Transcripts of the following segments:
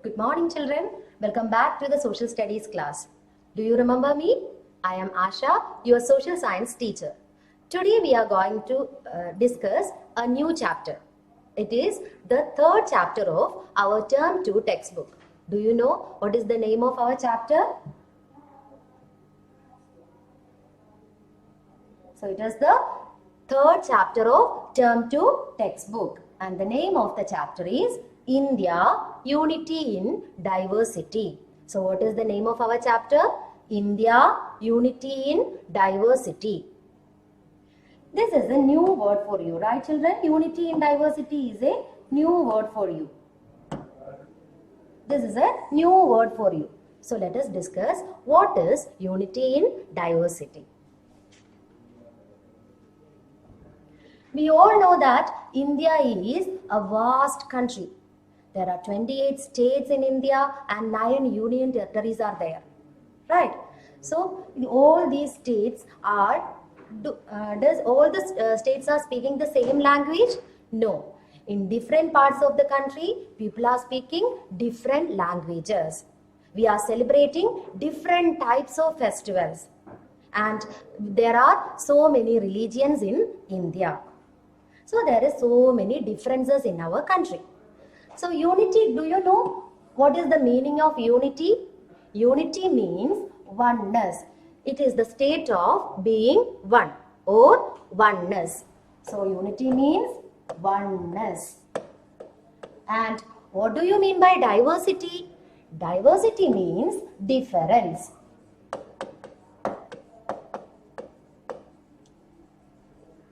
Good morning, children. Welcome back to the social studies class. Do you remember me? I am Asha, your social science teacher. Today we are going to discuss a new chapter. It is the third chapter of our term 2 textbook. Do you know what is the name of our chapter? So it is the third chapter of term 2 textbook, and the name of the chapter is India, Unity in Diversity. So what is the name of our chapter? India, Unity in Diversity. This is a new word for you, right children? Unity in diversity is a new word for you. This is a new word for you. So let us discuss what is unity in diversity. We all know that India is a vast country. There are 28 states in India and 9 union territories are there. Right? So all these states are, does all the states are speaking the same language? No. In different parts of the country, people are speaking different languages. We are celebrating different types of festivals. And there are so many religions in India. So there is so many differences in our country. So unity, do you know what is the meaning of unity? Unity means oneness. It is the state of being one or oneness. So unity means oneness. And what do you mean by diversity? Diversity means difference.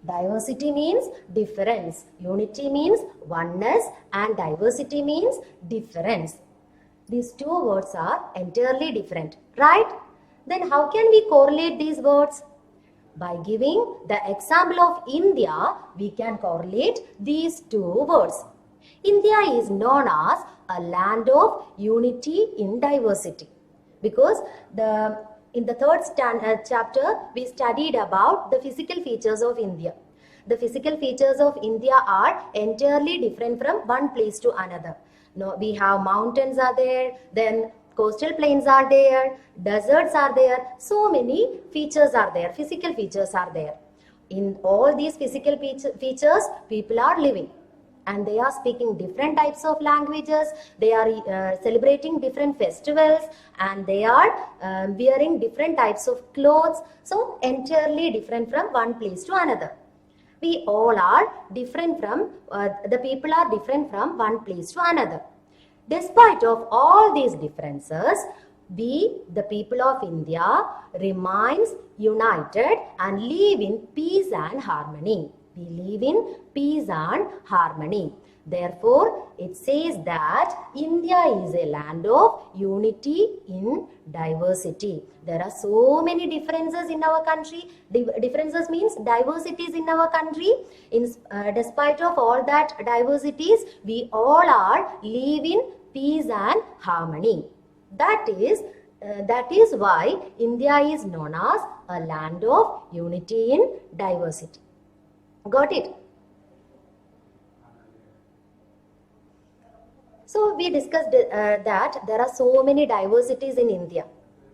Diversity means difference. Unity means oneness and diversity means difference. These two words are entirely different, right? Then how can we correlate these words? By giving the example of India, we can correlate these two words. India is known as a land of unity in diversity because in the third chapter, we studied about the physical features of India. The physical features of India are entirely different from one place to another. No, we have mountains are there, then coastal plains are there, deserts are there, so many features are there, physical features are there. In all these physical features, people are living. And they are speaking different types of languages, they are celebrating different festivals, and they are wearing different types of clothes, so entirely different from one place to another. We all are different from, the people are different from one place to another. Despite of all these differences, we, the people of India, remains united and live in peace and harmony. We live in peace and harmony. Therefore, it says that India is a land of unity in diversity. There are so many differences in our country. Differences means diversities in our country. Despite of all that diversities, we all are live in peace and harmony. That is why India is known as a land of unity in diversity. Got it? So we discussed that there are so many diversities in India.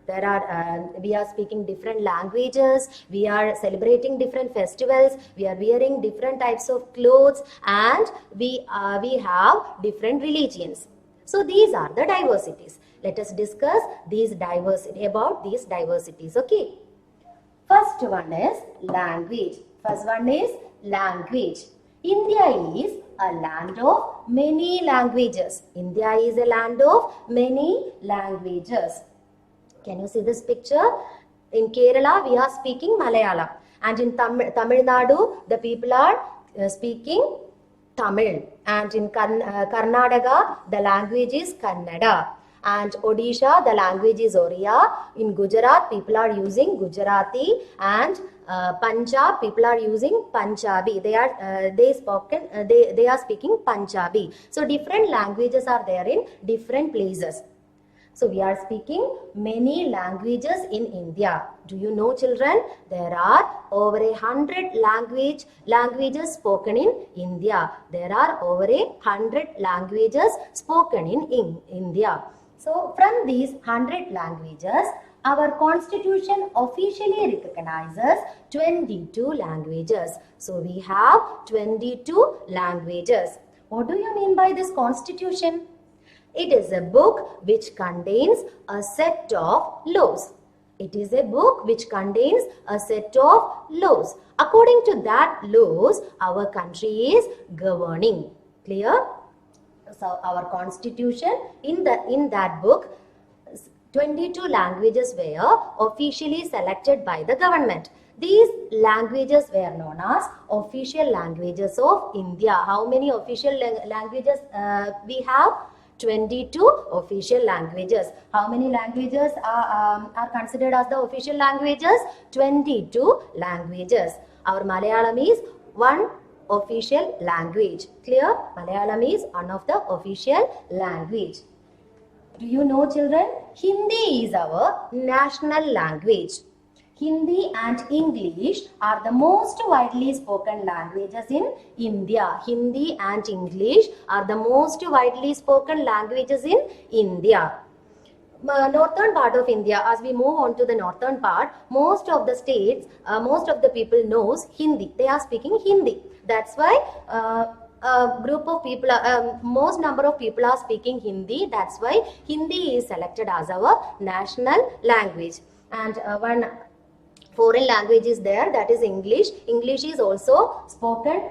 There are we are speaking different languages, we are celebrating different festivals, we are wearing different types of clothes, and we have different religions. So these are the diversities. Let us discuss about these diversities. Okay. First one is language. Language. India is a land of many languages. India is a land of many languages. Can you see this picture? In Kerala, we are speaking Malayalam. And in Tamil Nadu, the people are speaking Tamil. And in Karnataka, the language is Kannada. And Odisha, the language is Oriya. In Gujarat, people are using Gujarati, and Punjab, people are using Punjabi. They are speaking Punjabi. So different languages are there in different places. So we are speaking many languages in India. Do you know, children? There are over 100 languages spoken in India. There are over 100 languages spoken in India. So from these 100 languages, our constitution officially recognizes 22 languages. So we have 22 languages. What do you mean by this constitution? It is a book which contains a set of laws. It is a book which contains a set of laws. According to that laws, our country is governing. Clear? So our constitution, in that book, 22 languages were officially selected by the government. These languages were known as official languages of India. How many official languages we have? 22 official languages. How many languages are considered as the official languages? 22 languages. Our Malayalam is one official language. Clear? Malayalam is one of the official language. Do you know, children? Hindi is our national language. Hindi and English are the most widely spoken languages in India. Hindi and English are the most widely spoken languages in India. Northern part of India, as we move on to the northern part, most of the states, most of the people knows Hindi. They are speaking Hindi. That's why group of people, most number of people are speaking Hindi. That's why Hindi is selected as our national language. And one foreign language is there, that is English. English is also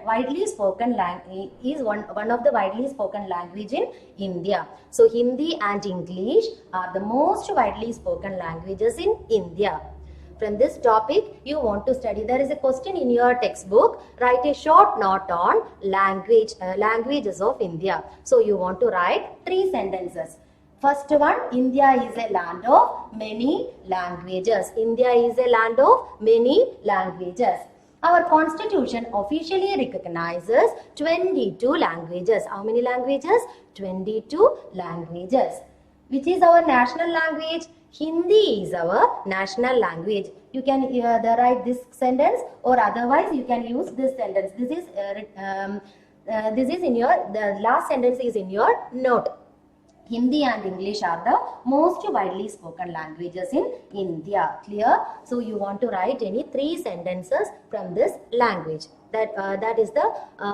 widely spoken language, is one of the widely spoken language in India. So Hindi and English are the most widely spoken languages in India. From this topic you want to study, there is a question in your textbook. Write a short note on languages of India. So you want to write 3 sentences. First one, India is a land of many languages. India is a land of many languages. Our constitution officially recognizes 22 languages. How many languages? 22 languages. Which is our national language? Hindi is our national language. You can write this sentence, or otherwise you can use this sentence. This is in your, the last sentence is in your note. Hindi and English are the most widely spoken languages in India. Clear? So you want to write any 3 sentences from this language. That is the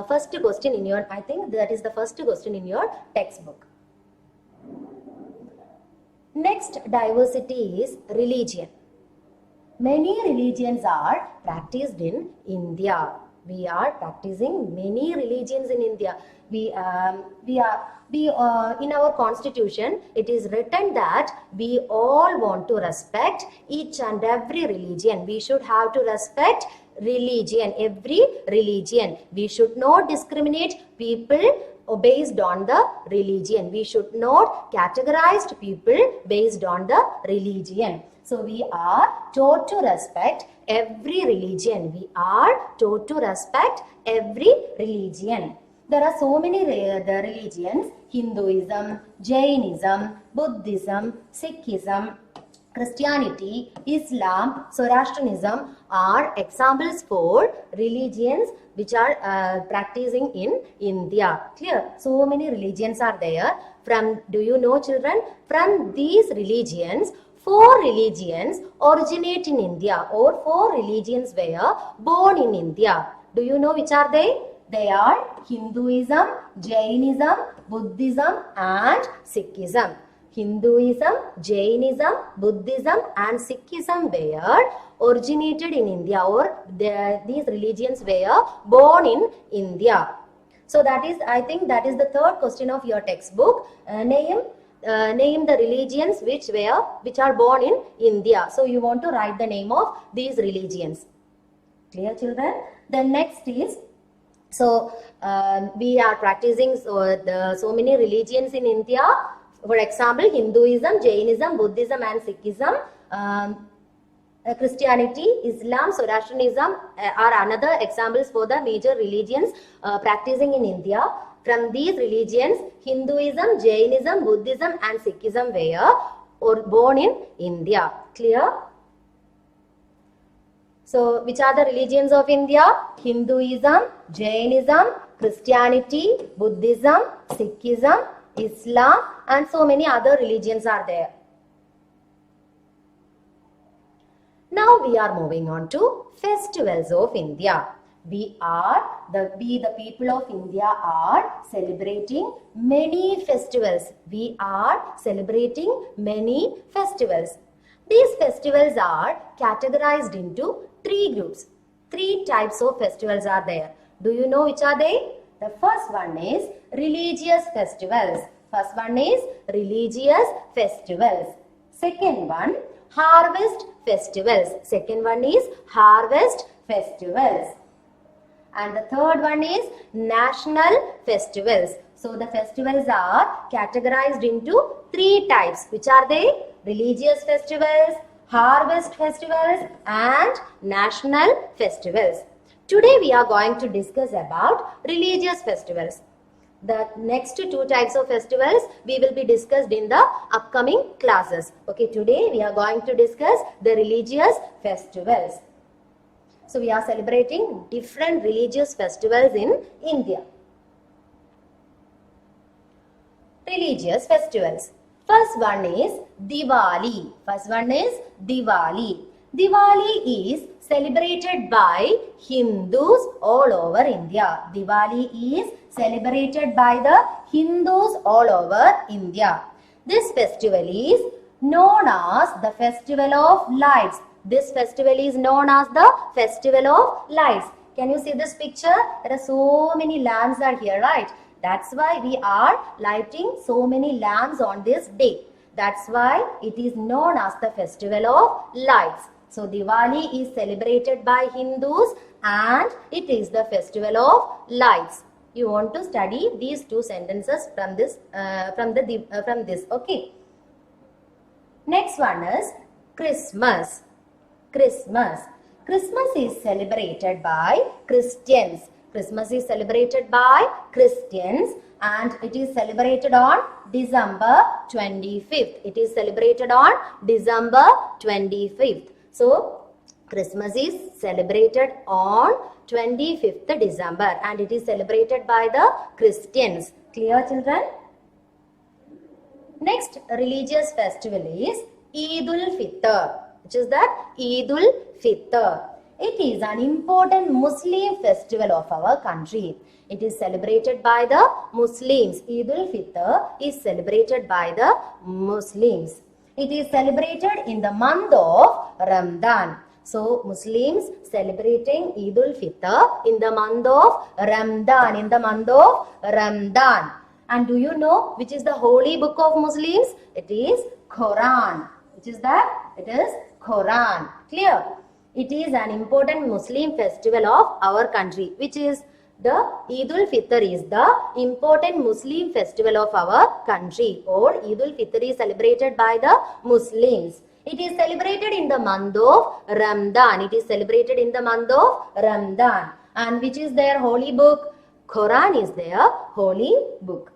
first question in your, I think that is the first question in your textbook. Next diversity is religion. Many religions are practiced in India. We are practicing many religions in India. In our constitution, it is written that we all want to respect each and every religion. We should have to respect religion, every religion. We should not discriminate people based on the religion. We should not categorize people based on the religion. So we are taught to respect every religion. We are taught to respect every religion. There are so many the religions: Hinduism, Jainism, Buddhism, Sikhism, Christianity, Islam, Zoroastrianism are examples for religions which are practicing in India. Clear? So many religions are there. Do you know, children? From these religions, 4 religions originate in India, or 4 religions were born in India. Do you know which are they? They are Hinduism, Jainism, Buddhism and Sikhism. Hinduism, Jainism, Buddhism and Sikhism were originated in India, or these religions were born in India. So that is, I think that is the 3rd question of your textbook. Name the religions which are born in India. So you want to write the name of these religions. Clear, children? The next is, so we are practicing so many religions in India. For example, Hinduism, Jainism, Buddhism and Sikhism, Christianity, Islam, Zoroastrianism are another examples for the major religions practicing in India. From these religions, Hinduism, Jainism, Buddhism and Sikhism were or born in India. Clear? So, which are the religions of India? Hinduism, Jainism, Christianity, Buddhism, Sikhism, Islam, and so many other religions are there. Now we are moving on to festivals of India. We the people of India are celebrating many festivals. We are celebrating many festivals. These festivals are categorized into three groups. Three types of festivals are there. Do you know which are they? The first one is religious festivals. First one is religious festivals. Second one, harvest festivals. Second one is harvest festivals. And the third one is national festivals. So the festivals are categorized into three types. Which are they? Religious festivals, harvest festivals, and national festivals. Today we are going to discuss about religious festivals. The next two types of festivals we will be discussed in the upcoming classes. Okay, today we are going to discuss the religious festivals. So we are celebrating different religious festivals in India. Religious festivals. First one is Diwali. First one is Diwali. Diwali is celebrated by Hindus all over India. Diwali is celebrated by the Hindus all over India. This festival is known as the Festival of Lights. This festival is known as the Festival of Lights. Can you see this picture? There are so many lamps are here, right? That's why we are lighting so many lamps on this day. That's why it is known as the Festival of Lights. So Diwali is celebrated by Hindus and it is the Festival of Lights. You want to study these two sentences from this. Okay. Next one is Christmas. Christmas. Christmas is celebrated by Christians. Christmas is celebrated by Christians and it is celebrated on December 25th. It is celebrated on December 25th. So, Christmas is celebrated on 25th December and it is celebrated by the Christians. Clear, children? Next religious festival is Eid-ul Fitr. Which is that? Eid-ul Fitr. It is an important Muslim festival of our country. It is celebrated by the Muslims. Eid-ul Fitr is celebrated by the Muslims. It is celebrated in the month of Ramadan. So, Muslims celebrating Eid-ul Fitr in the month of Ramadan. In the month of Ramadan. And do you know which is the holy book of Muslims? It is Quran. Which is that? It is Quran. Clear? It is an important Muslim festival of our country. Which is the Eid-ul Fitr is the important Muslim festival of our country. Or Eid-ul Fitr is celebrated by the Muslims. It is celebrated in the month of Ramadan. It is celebrated in the month of Ramadan. And which is their holy book? Quran is their holy book.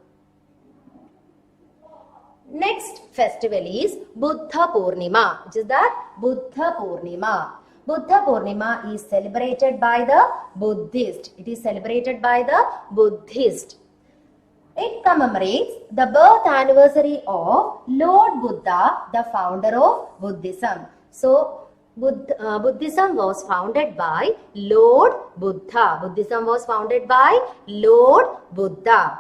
Next festival is Buddha Purnima. Which is that? Buddha Purnima. Buddha Purnima is celebrated by the Buddhist. It is celebrated by the Buddhist. It commemorates the birth anniversary of Lord Buddha, the founder of Buddhism. So, Buddhism was founded by Lord Buddha. Buddhism was founded by Lord Buddha.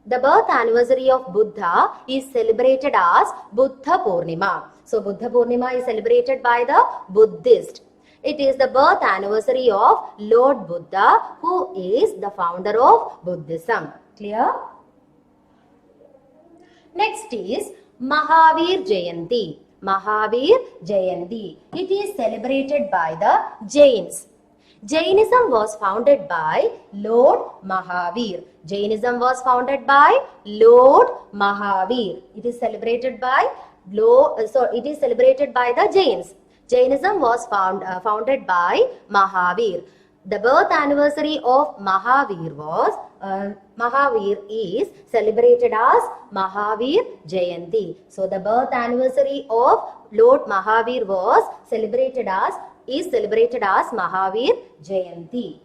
The birth anniversary of Buddha is celebrated as Buddha Purnima. So, Buddha Purnima is celebrated by the Buddhist. It is the birth anniversary of Lord Buddha, who is the founder of Buddhism. Clear? Next is Mahavir Jayanti. Mahavir Jayanti. It is celebrated by the Jains. Jainism was founded by Lord Mahavir. Jainism was founded by Lord Mahavir. It is celebrated by the Jains. Jainism was founded by Mahavir. The birth anniversary of Mahavir was Mahavir is celebrated as Mahavir Jayanti. So the birth anniversary of Lord Mahavir is celebrated as Mahavir Jayanti.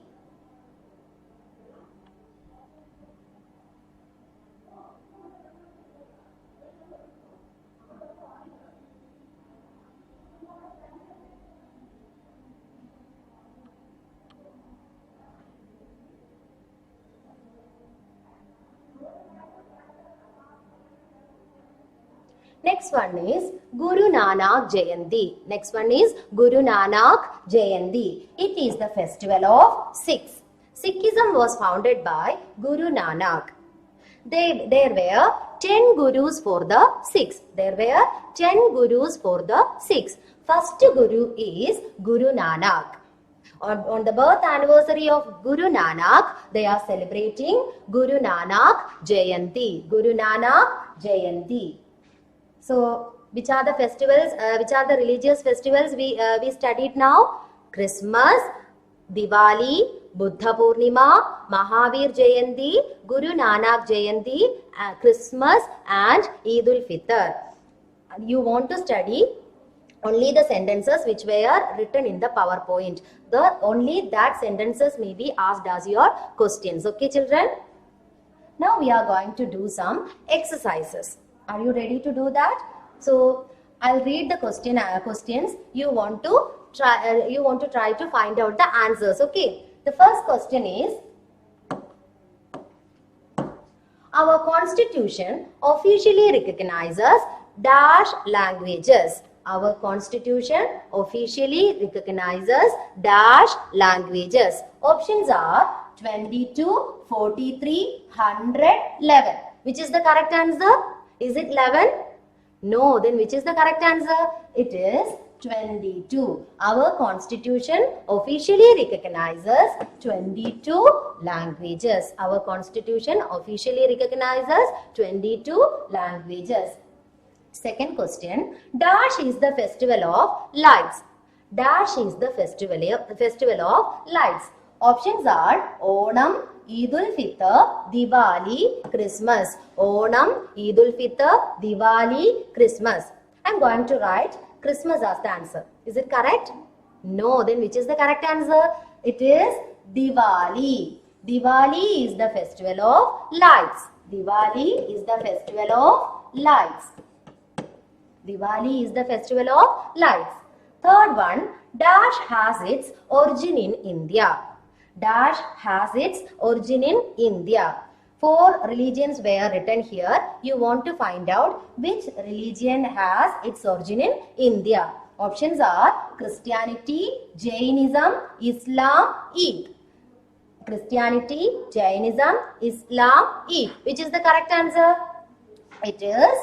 Next one is Guru Nanak Jayanti. Next one is Guru Nanak Jayanti. It is the festival of Sikhs. Sikhism was founded by Guru Nanak. There were 10 gurus for the Sikhs. There were 10 gurus for the Sikhs. First guru is Guru Nanak. On the birth anniversary of Guru Nanak, they are celebrating Guru Nanak Jayanti. Guru Nanak Jayanti. So, which are the festivals, which are the religious festivals we studied now? Christmas, Diwali, Buddha Purnima, Mahavir Jayanti, Guru Nanak Jayanti, Christmas and Eid ul Fitr. You want to study only the sentences which were written in the PowerPoint. Only that sentences may be asked as your questions. Okay, children? Now we are going to do some exercises. Are you ready to do that? So I'll read the questions. You want to try to find out the answers. Okay. The first question is, our constitution officially recognizes dash languages. Our constitution officially recognizes dash languages. Options are 22, 43, 100, 11. Which is the correct answer? Is it 11? No. Then which is the correct answer? It is 22. Our constitution officially recognizes 22 languages. Our constitution officially recognizes 22 languages. Second question. Dash is the festival of lights. Dash is the festival of lights. Options are Onam, Eid ul Fitr, Diwali, Christmas. Onam, Eid ul Fitr, Diwali, Christmas. I am going to write Christmas as the answer. Is it correct? No. Then which is the correct answer? It is Diwali. Diwali is the festival of lights. Diwali is the festival of lights. Diwali is the festival of lights. Third one, dash has its origin in India. Dash has its origin in India. 4 religions were written here. You want to find out which religion has its origin in India. Options are Christianity, Jainism, Islam, Eid. Christianity, Jainism, Islam, Eid. Which is the correct answer? It is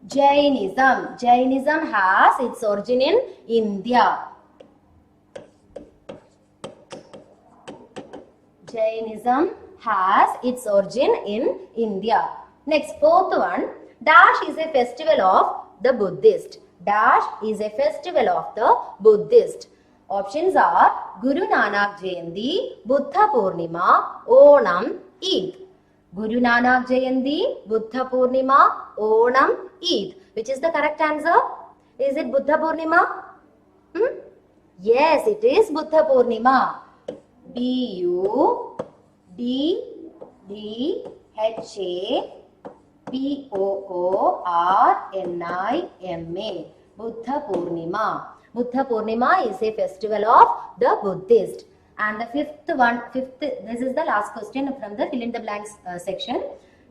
Jainism. Jainism has its origin in India. Jainism has its origin in India. Next, fourth one. Dash is a festival of the Buddhist. Dash is a festival of the Buddhist. Options are Guru Nanak Jayanti, Buddha Purnima, Onam, Eid. Guru Nanak Jayanti, Buddha Purnima, Onam, Eid. Which is the correct answer? Is it Buddha Purnima? Yes, it is Buddha Purnima. BUDDHAPOORNIMA. Buddha Purnima. Buddha Purnima is a festival of the Buddhist. And the fifth, this is the last question from the fill in the blanks section.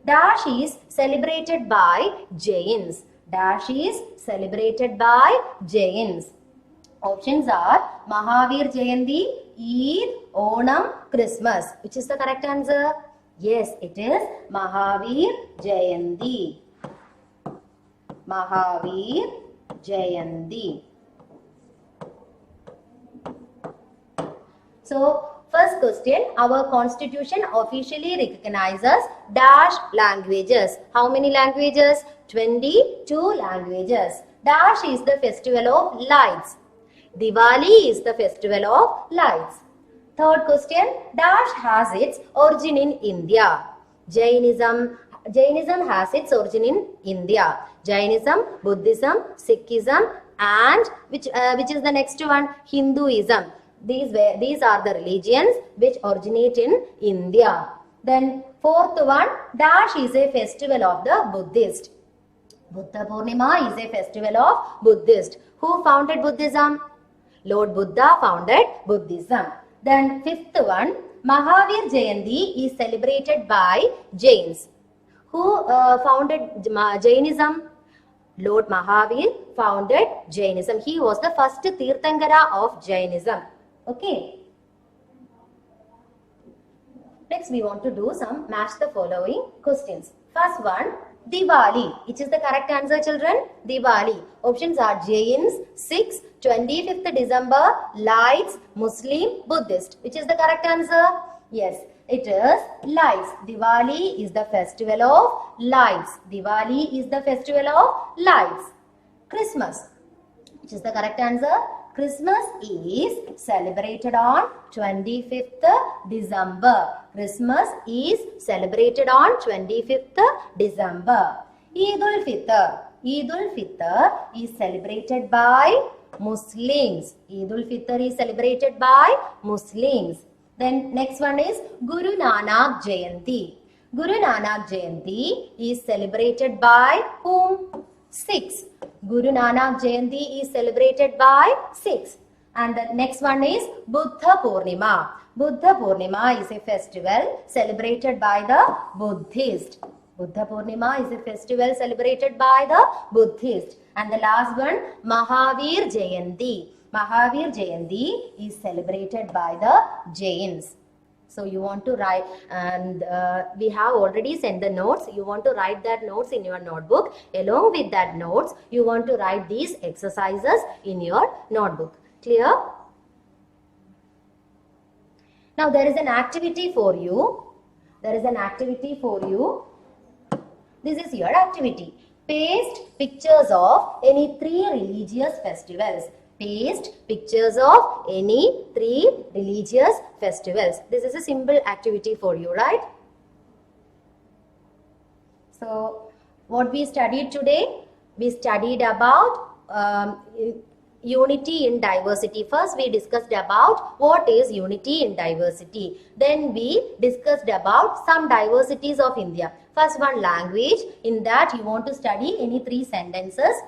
Dash is celebrated by Jains. Dash is celebrated by Jains. Options are Mahavir Jayanti, Eid, Onam, Christmas. Which is the correct answer? Yes, it is Mahavir Jayanti. Mahavir Jayanti. So, first question, our constitution officially recognizes dash languages. How many languages? 22 languages. Dash is the festival of lights. Diwali is the festival of lights. Third question, Dash has its origin in India. Jainism has its origin in India. Jainism, Buddhism, Sikhism, and which is the next one? Hinduism. These are the religions which originate in India. Then fourth one, Dash is a festival of the Buddhist. Buddha Purnima is a festival of Buddhist. Who founded Buddhism? Lord Buddha founded Buddhism. Then fifth one, Mahavir Jayanti is celebrated by Jains. Who founded Jainism? Lord Mahavir founded Jainism. He was the first Tirthankara of Jainism. Okay. Next we want to do some match the following questions. First one, Diwali. Which is the correct answer, children? Diwali. Options are Jains, Sikhs, 25th December, lights, Muslim, Buddhist. Which is the correct answer? Yes, it is lights. Diwali is the festival of lights. Diwali is the festival of lights. Christmas. Which is the correct answer? Christmas is celebrated on 25th December. Christmas is celebrated on 25th December. Eid-ul Fitr. Eid-ul Fitr is celebrated by Muslims. Eid-ul Fitr is celebrated by Muslims. Then next one is Guru Nanak Jayanti. Guru Nanak Jayanti is celebrated by whom? Sikhs. Guru Nanak Jayanti is celebrated by Sikhs. And the next one is Buddha Purnima. Buddha Purnima is a festival celebrated by the Buddhist. Buddha Purnima is a festival celebrated by the Buddhist. And the last one, Mahavir Jayanti. Mahavir Jayanti is celebrated by the Jains. So you want to write, and we have already sent the notes. You want to write that notes in your notebook. Along with that notes, you want to write these exercises in your notebook. Clear? Now there is an activity for you. There is an activity for you. This is your activity. Paste pictures of any 3 religious festivals. Paste pictures of any 3 religious festivals. This is a simple activity for you, right? So, what we studied today? We studied about unity in diversity. First, we discussed about what is unity in diversity. Then, we discussed about some diversities of India. First one, language. In that, you want to study any 3 sentences.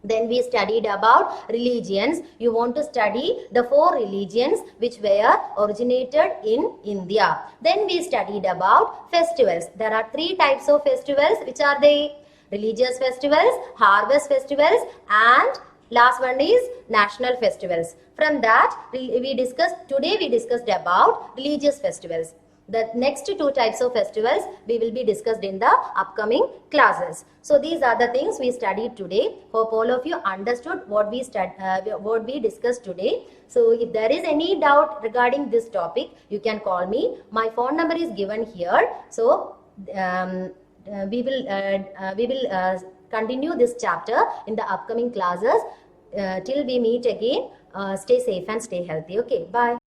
Then we studied about religions. You want to study the 4 religions which were originated in India. Then we studied about festivals. There are 3 types of festivals. Which are they? Religious festivals, harvest festivals, and last one is national festivals. From that, we discussed about religious festivals. The next 2 types of festivals we will be discussed in the upcoming classes. So these are the things we studied today. Hope all of you understood what we discussed today. So if there is any doubt regarding this topic, you can call me. My phone number is given here. So we will continue this chapter in the upcoming classes. Till we meet again, stay safe and stay healthy. Okay, bye.